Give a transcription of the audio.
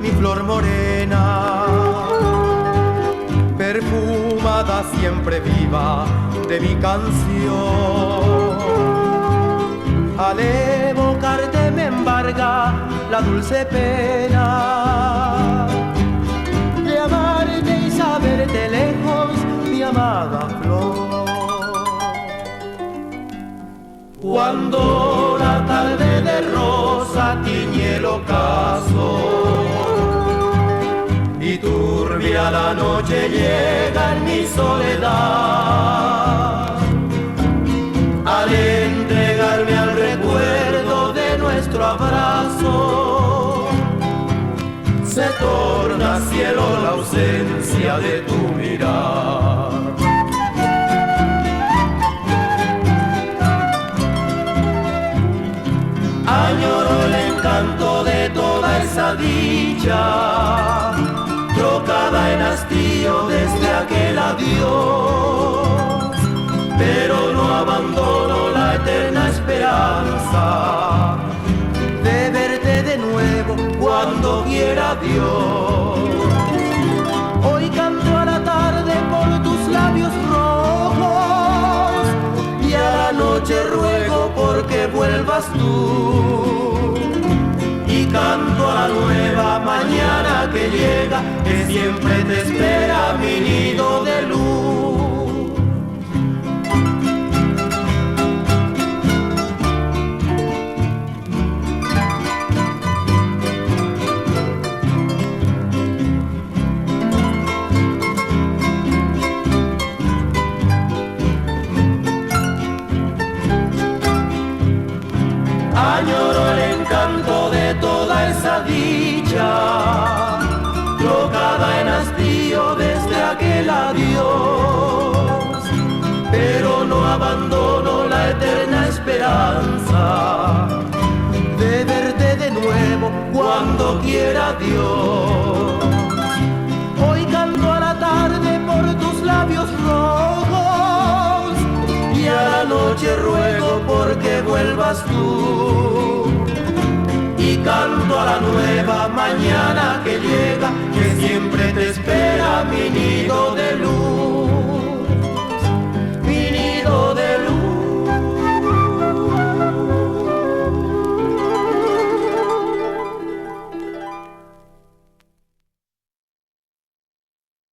mi flor morena, perfumada siempre viva de mi canción. Al evocarte me embarga la dulce pena de amarte y saberte lejos, mi amada flor. Cuando la tarde de rosa tiñe el ocaso y turbia la noche llega en mi soledad, al entregarme al recuerdo de nuestro abrazo, se torna cielo la ausencia de tu mirar. Añoro el encanto de toda esa dicha, trocada en hastío desde aquel adiós, pero no abandono la eterna esperanza de verte de nuevo cuando quiera Dios. Hoy canto a la tarde por tus labios rojos y a la noche ruego porque vuelvas tú, y canto a la nueva mañana que llega, que siempre te espera mi nido de luz. Añoro el encanto de toda esa dicha, trocada en hastío desde aquel adiós, pero no abandono la eterna esperanza de verte de nuevo cuando quiera Dios. Hoy canto a la tarde por tus labios rojos y a la noche ruego porque vuelvas tú, y canto a la nueva mañana que llega, que siempre te espera mi nido